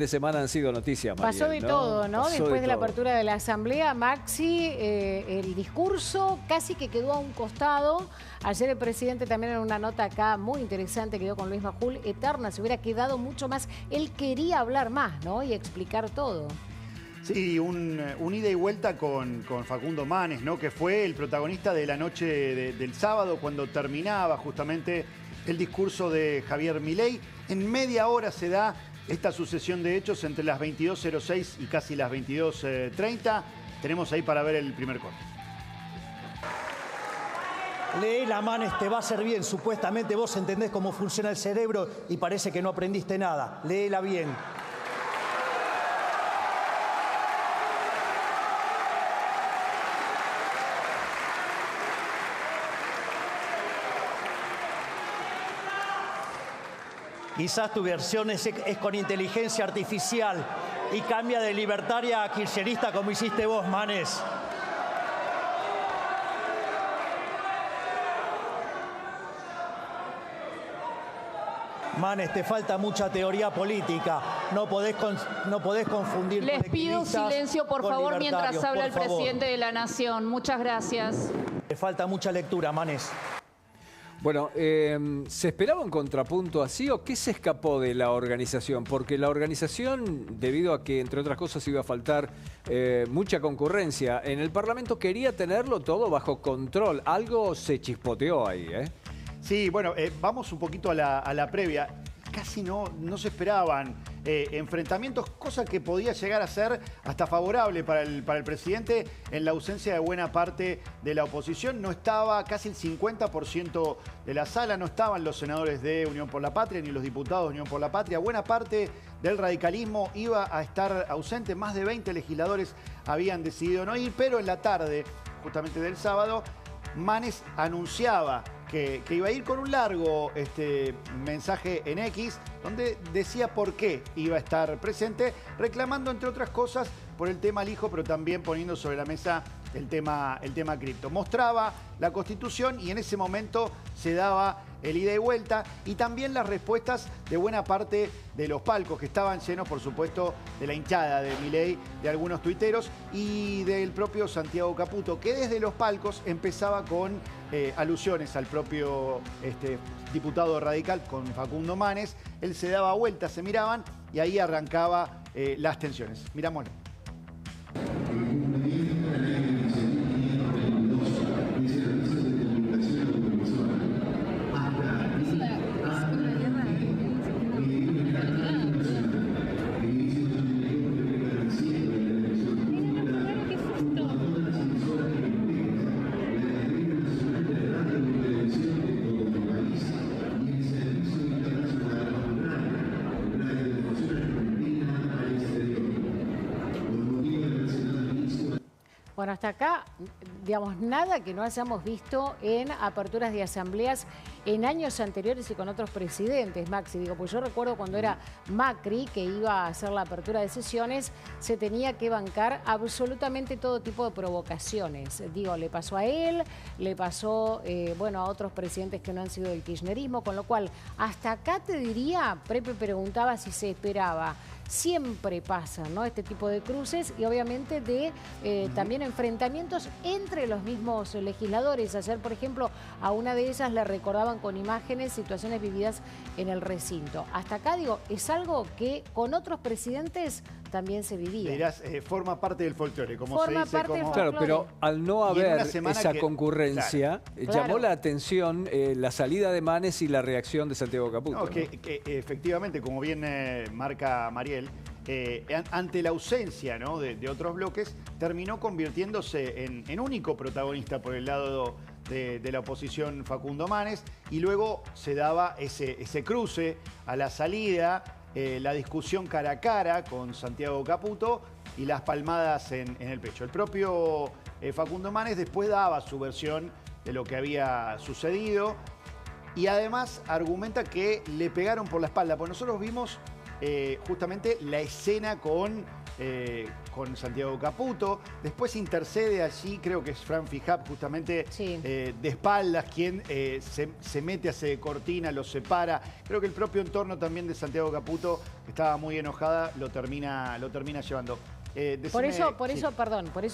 De semana han sido noticias, Mariel, Pasó de todo, ¿no? Pasó Después de la todo. apertura de la asamblea, Maxi, el discurso casi que quedó a un costado. Ayer el presidente también en una nota acá muy interesante que dio con Luis Majul, eterna, se hubiera quedado mucho más. Él quería hablar más, ¿no? Y explicar todo. Sí, un ida y vuelta con Facundo Manes, ¿no? Que fue el protagonista de la noche del sábado, cuando terminaba justamente el discurso de Javier Milei. En media hora se da esta sucesión de hechos entre las 22:06 y casi las 22:30. Tenemos ahí para ver el primer corte. Léela, Manes, te va a hacer bien. Supuestamente vos entendés cómo funciona el cerebro y parece que no aprendiste nada. Léela bien. Quizás tu versión es con inteligencia artificial y cambia de libertaria a kirchnerista como hiciste vos, Manes. Manes, te falta mucha teoría política. No podés confundir. Les pido silencio, por favor, mientras habla el presidente de la Nación. Muchas gracias. Te falta mucha lectura, Manes. Bueno, ¿se esperaba un contrapunto así o qué se escapó de la organización? Porque la organización, debido a que, entre otras cosas, iba a faltar mucha concurrencia, en el Parlamento quería tenerlo todo bajo control. Algo se chispoteó ahí, ¿eh? Sí, bueno, vamos un poquito a la previa. Casi no se esperaban enfrentamientos, cosa que podía llegar a ser hasta favorable para el presidente en la ausencia de buena parte de la oposición. No estaba casi el 50% de la sala, no estaban los senadores de Unión por la Patria ni los diputados de Unión por la Patria. Buena parte del radicalismo iba a estar ausente, más de 20 legisladores habían decidido no ir, pero en la tarde, justamente del sábado, Manes anunciaba que iba a ir con un largo mensaje en X, donde decía por qué iba a estar presente, reclamando, entre otras cosas, por el tema Lijo, pero también poniendo sobre la mesa el tema cripto. Mostraba la Constitución y en ese momento se daba el ida y vuelta y también las respuestas de buena parte de los palcos, que estaban llenos, por supuesto, de la hinchada de Milei, de algunos tuiteros y del propio Santiago Caputo, que desde los palcos empezaba con alusiones al propio diputado radical, con Facundo Manes. Él se daba vuelta, se miraban y ahí arrancaba las tensiones. Mirámoslo. Bueno, hasta acá, digamos, nada que no hayamos visto en aperturas de asambleas en años anteriores y con otros presidentes, Maxi. Digo, pues yo recuerdo cuando era Macri, que iba a hacer la apertura de sesiones, se tenía que bancar absolutamente todo tipo de provocaciones. Digo, le pasó a él, le pasó, bueno, a otros presidentes que no han sido del kirchnerismo, con lo cual, hasta acá te diría, Pepe preguntaba si se esperaba. Siempre pasan, ¿no?, este tipo de cruces y obviamente de también enfrentamientos entre los mismos legisladores. Ayer, por ejemplo, a una de ellas le recordaban con imágenes situaciones vividas en el recinto. Hasta acá, digo, es algo que con otros presidentes también se vivía. Dirás, forma parte del folclore, como forma se dice. parte del Claro, pero al no haber esa concurrencia, Claro. llamó la atención la salida de Manes y la reacción de Santiago Caputo. No, que efectivamente, como bien marca Mariel, ante la ausencia, ¿no?, de otros bloques, terminó convirtiéndose en único protagonista por el lado de la oposición, Facundo Manes, y luego se daba ese cruce a la salida, la discusión cara a cara con Santiago Caputo y las palmadas en el pecho. El propio Facundo Manes después daba su versión de lo que había sucedido y además argumenta que le pegaron por la espalda, porque nosotros vimos justamente la escena con Santiago Caputo. Después intercede allí, creo que es Fran Fijab, justamente de espaldas, quien se mete, hace cortina, lo separa. Creo que el propio entorno también de Santiago Caputo, que estaba muy enojada, lo termina llevando. Por eso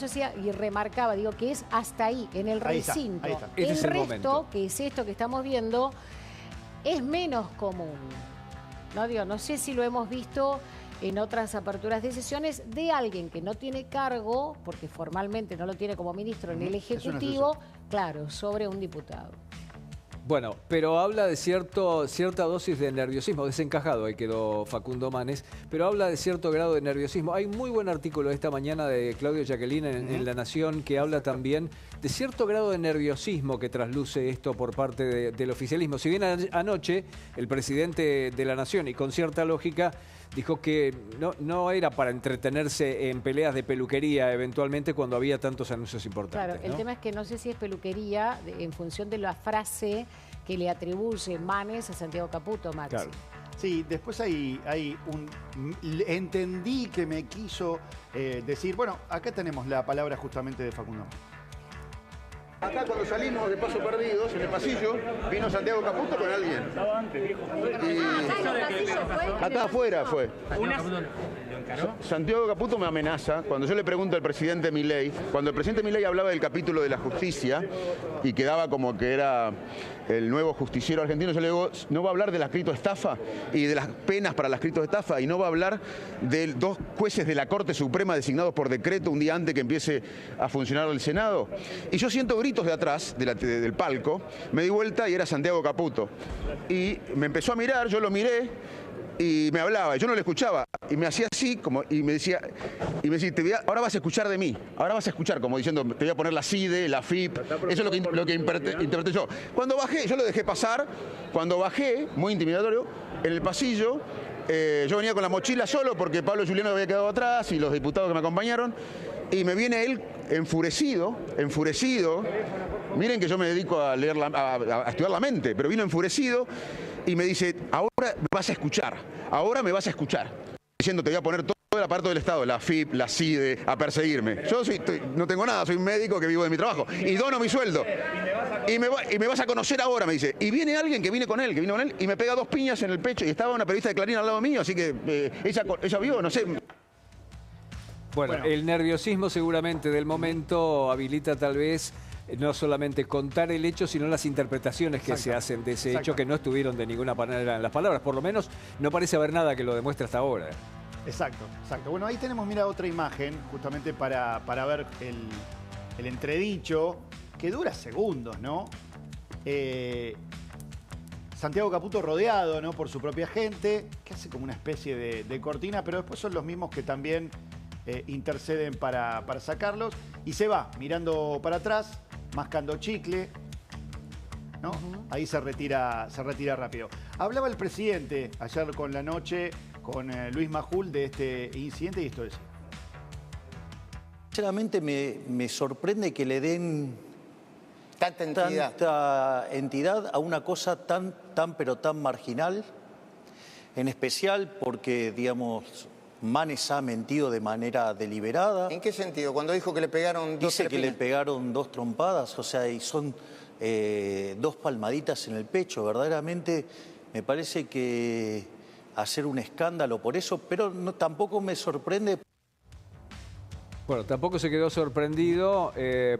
decía y remarcaba, digo, que es hasta ahí, en el recinto. Ahí está. Este El es el resto, momento. que es esto que estamos viendo, es menos común. No sé si lo hemos visto en otras aperturas de sesiones de alguien que no tiene cargo, porque formalmente no lo tiene como ministro en el Ejecutivo, claro, sobre un diputado. Bueno, pero habla de cierta dosis de nerviosismo, desencajado, ahí quedó Facundo Manes, pero habla de cierto grado de nerviosismo. Hay muy buen artículo esta mañana de Claudio Jacqueline en La Nación que habla también de cierto grado de nerviosismo que trasluce esto por parte del oficialismo. Si bien anoche el presidente de La Nación, y con cierta lógica, dijo que no era para entretenerse en peleas de peluquería eventualmente cuando había tantos anuncios importantes. Claro, el tema es que no sé si es peluquería en función de la frase que le atribuye Manes a Santiago Caputo, Maxi. Claro. Sí, después hay entendí que me quiso decir, bueno, acá tenemos la palabra justamente de Facundo. Acá cuando salimos de Paso Perdidos, en el pasillo, vino Santiago Caputo con alguien. Acá afuera fue. Santiago Caputo me amenaza cuando yo le pregunto al presidente Milei, cuando el presidente Milei hablaba del capítulo de la justicia y quedaba como que era el nuevo justiciero argentino, yo le digo, no va a hablar de la criptoestafa y de las penas para las criptoestafas y no va a hablar de 2 jueces de la Corte Suprema designados por decreto un día antes que empiece a funcionar el Senado. Y yo siento gritos de atrás del palco, me di vuelta y era Santiago Caputo. Y me empezó a mirar, yo lo miré y me hablaba, y yo no le escuchaba, y me hacía así, y me decía, ahora vas a escuchar de mí, ahora vas a escuchar, como diciendo, te voy a poner la CIDE, la FIP, eso es lo que interpreté yo. Cuando bajé, yo lo dejé pasar, cuando bajé, muy intimidatorio, en el pasillo, yo venía con la mochila solo porque Pablo Giuliano había quedado atrás y los diputados que me acompañaron, y me viene él enfurecido, miren que yo me dedico a leer a estudiar la mente, pero vino enfurecido y me dice, ahora me vas a escuchar, diciendo te voy a poner todo el aparato del Estado, la FIP, la CIDE, a perseguirme. Yo no tengo nada, soy un médico que vivo de mi trabajo y dono mi sueldo. Y me vas a conocer ahora, me dice. Y viene alguien que vino con él y me pega 2 piñas en el pecho y estaba una periodista de Clarín al lado mío, así que ella vio, no sé. Bueno, el nerviosismo seguramente del momento habilita tal vez no solamente contar el hecho, sino las interpretaciones que se hacen de ese hecho, que no estuvieron de ninguna manera en las palabras. Por lo menos no parece haber nada que lo demuestre hasta ahora. Exacto. Bueno, ahí tenemos, mira, otra imagen, justamente para ver el entredicho, que dura segundos, ¿no? Santiago Caputo rodeado, ¿no?, por su propia gente, que hace como una especie de cortina, pero después son los mismos que también interceden para sacarlos, y se va mirando para atrás, mascando chicle, ¿no? Ahí se retira rápido. Hablaba el presidente ayer con La Noche, con Luis Majul, de este incidente, y esto es. Sinceramente me sorprende que le den tanta entidad a una cosa pero tan marginal, en especial porque, digamos, Manes ha mentido de manera deliberada. ¿En qué sentido? Cuando dijo que le pegaron 2 Dice que le pegaron 2 trompadas, o sea, y son 2 palmaditas en el pecho. Verdaderamente me parece que hacer un escándalo por eso, pero tampoco me sorprende. Bueno, tampoco se quedó sorprendido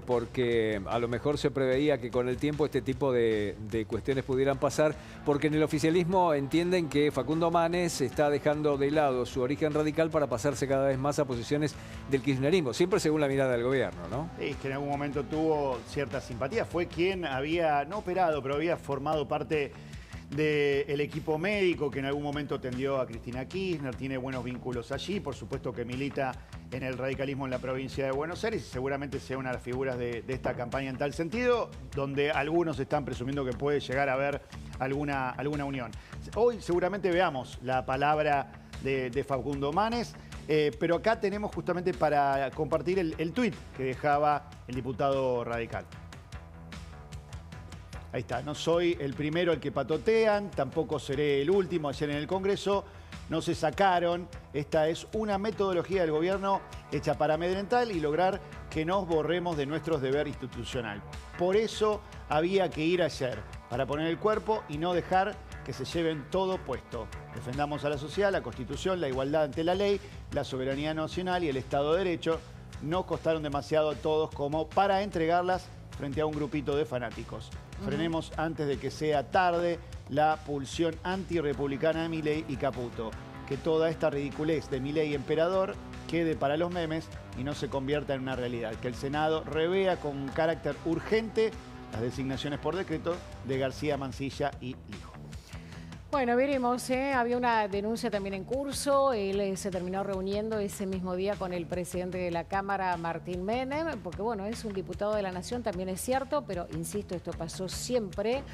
porque a lo mejor se preveía que con el tiempo este tipo de cuestiones pudieran pasar, porque en el oficialismo entienden que Facundo Manes está dejando de lado su origen radical para pasarse cada vez más a posiciones del kirchnerismo, siempre según la mirada del gobierno, ¿no? Es que en algún momento tuvo cierta simpatía, fue quien había, no operado, pero había formado parte del equipo médico que en algún momento tendió a Cristina Kirchner, tiene buenos vínculos allí, por supuesto que milita en el radicalismo en la provincia de Buenos Aires y seguramente sea una de las figuras de esta campaña en tal sentido, donde algunos están presumiendo que puede llegar a haber alguna unión. Hoy seguramente veamos la palabra de Facundo Manes, pero acá tenemos justamente para compartir el tuit que dejaba el diputado radical. Ahí está, no soy el primero al que patotean, tampoco seré el último. Ayer en el Congreso no se sacaron. Esta es una metodología del gobierno hecha para amedrentar y lograr que nos borremos de nuestros deberes institucional. Por eso había que ir ayer, para poner el cuerpo y no dejar que se lleven todo puesto. Defendamos a la sociedad, la Constitución, la igualdad ante la ley, la soberanía nacional y el Estado de Derecho. No costaron demasiado a todos como para entregarlas frente a un grupito de fanáticos. Frenemos antes de que sea tarde la pulsión antirrepublicana de Milei y Caputo. Que toda esta ridiculez de Milei emperador quede para los memes y no se convierta en una realidad. Que el Senado revea con carácter urgente las designaciones por decreto de García Mansilla y Lijo. Bueno, veremos, había una denuncia también en curso. Él se terminó reuniendo ese mismo día con el presidente de la Cámara, Martín Menem, porque bueno, es un diputado de la Nación, también es cierto, pero insisto, esto pasó siempre,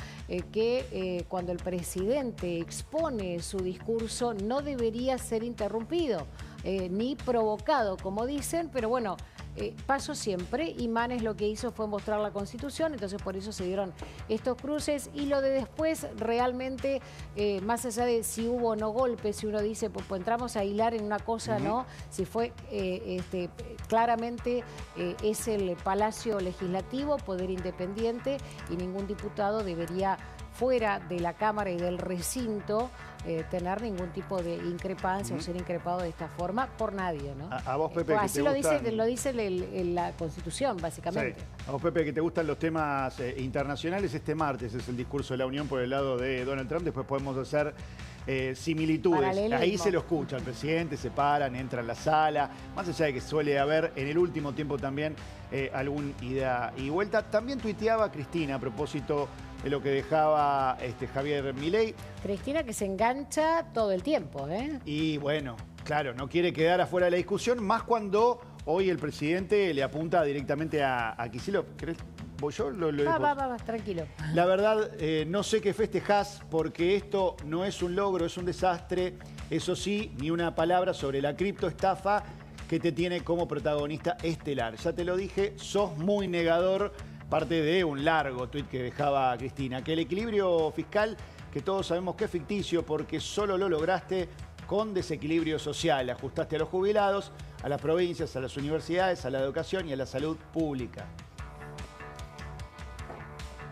que cuando el presidente expone su discurso no debería ser interrumpido, ni provocado, como dicen, pero bueno, pasó siempre y Manes lo que hizo fue mostrar la Constitución, entonces por eso se dieron estos cruces y lo de después realmente, más allá de si hubo o no golpes, si uno dice, pues entramos a hilar en una cosa, ¿no? Si fue, claramente es el Palacio Legislativo, poder independiente y ningún diputado debería fuera de la Cámara y del recinto tener ningún tipo de increpancia o ser increpado de esta forma por nadie, ¿no? A vos, Pepe, así que lo te dice la Constitución, básicamente. Sí. A vos, Pepe, que te gustan los temas internacionales, este martes es el discurso de la Unión por el lado de Donald Trump, después podemos hacer similitudes. Ahí se lo escucha el presidente, se paran, entra en la sala, más allá de que suele haber en el último tiempo también algún ida y vuelta. También tuiteaba Cristina a propósito de lo que dejaba Javier Milei. Cristina que se engancha todo el tiempo, ¿eh? Y bueno, claro, no quiere quedar afuera de la discusión, más cuando hoy el presidente le apunta directamente a Kicillof. ¿Querés? ¿Voy yo? Va, tranquilo. La verdad, no sé qué festejás porque esto no es un logro, es un desastre. Eso sí, ni una palabra sobre la criptoestafa que te tiene como protagonista estelar. Ya te lo dije, sos muy negador. Parte de un largo tuit que dejaba Cristina, que el equilibrio fiscal, que todos sabemos que es ficticio porque solo lo lograste con desequilibrio social, ajustaste a los jubilados, a las provincias, a las universidades, a la educación y a la salud pública.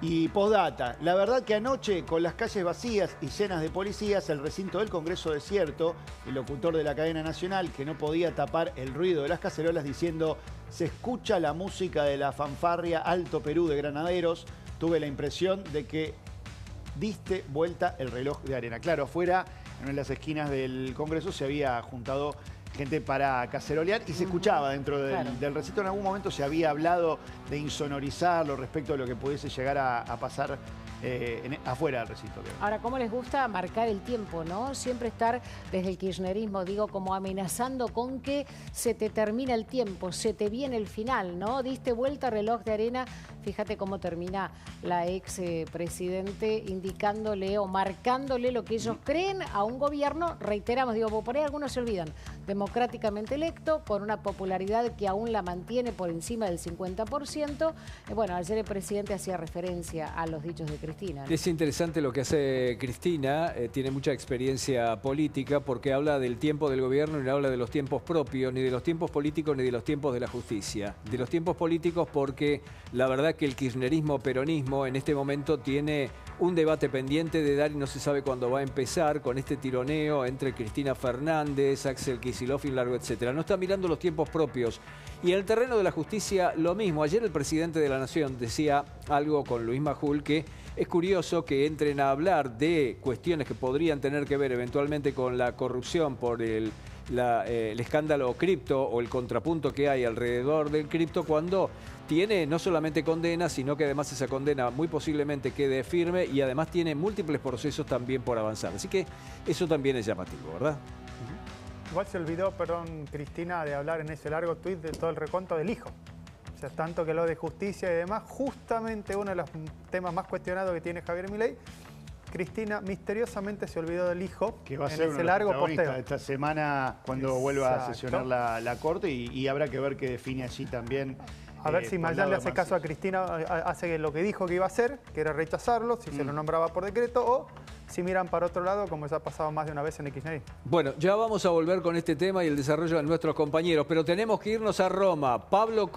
Y postdata, la verdad que anoche, con las calles vacías y llenas de policías, el recinto del Congreso desierto, el locutor de la cadena nacional que no podía tapar el ruido de las cacerolas diciendo se escucha la música de la fanfarria Alto Perú de Granaderos, tuve la impresión de que diste vuelta el reloj de arena. Claro, afuera, en una de las esquinas del Congreso, se había juntado gente para cacerolear y se escuchaba dentro del recinto. En algún momento se había hablado de insonorizarlo respecto a lo que pudiese llegar a pasar afuera del recinto. Ahora, ¿cómo les gusta marcar el tiempo, no? Siempre estar desde el kirchnerismo, digo, como amenazando con que se te termina el tiempo, se te viene el final, ¿no? Diste vuelta reloj de arena. Fíjate cómo termina la ex presidente indicándole o marcándole lo que ellos creen a un gobierno, reiteramos, digo, por ahí algunos se olvidan, democráticamente electo, con una popularidad que aún la mantiene por encima del 50%. Bueno, ayer el presidente hacía referencia a los dichos de Cristina, ¿no? Es interesante lo que hace Cristina, tiene mucha experiencia política porque habla del tiempo del gobierno y no habla de los tiempos propios, ni de los tiempos políticos, ni de los tiempos de la justicia. De los tiempos políticos porque la verdad que el kirchnerismo-peronismo en este momento tiene un debate pendiente de dar y no se sabe cuándo va a empezar con este tironeo entre Cristina Fernández, Axel Kicillof y largo, etcétera. No está mirando los tiempos propios. Y en el terreno de la justicia, lo mismo. Ayer el presidente de la Nación decía algo con Luis Majul que es curioso que entren a hablar de cuestiones que podrían tener que ver eventualmente con la corrupción por el escándalo cripto o el contrapunto que hay alrededor del cripto cuando tiene no solamente condena, sino que además esa condena muy posiblemente quede firme y además tiene múltiples procesos también por avanzar. Así que eso también es llamativo, ¿verdad? Igual se olvidó, perdón, Cristina, de hablar en ese largo tuit de todo el reconto del hijo. O sea, tanto que lo de justicia y demás, justamente uno de los temas más cuestionados que tiene Javier Milei, Cristina misteriosamente se olvidó del hijo que va a en ser ese largo posteo. Esta semana cuando vuelva a sesionar la Corte y habrá que ver qué define allí también A ver si por el Mayán lado le de hace caso a Mancilla. Cristina, hace lo que dijo que iba a hacer, que era rechazarlo, si se lo nombraba por decreto, o si miran para otro lado, como ya ha pasado más de una vez en el kirchnerismo. Bueno, ya vamos a volver con este tema y el desarrollo de nuestros compañeros, pero tenemos que irnos a Roma. Pablo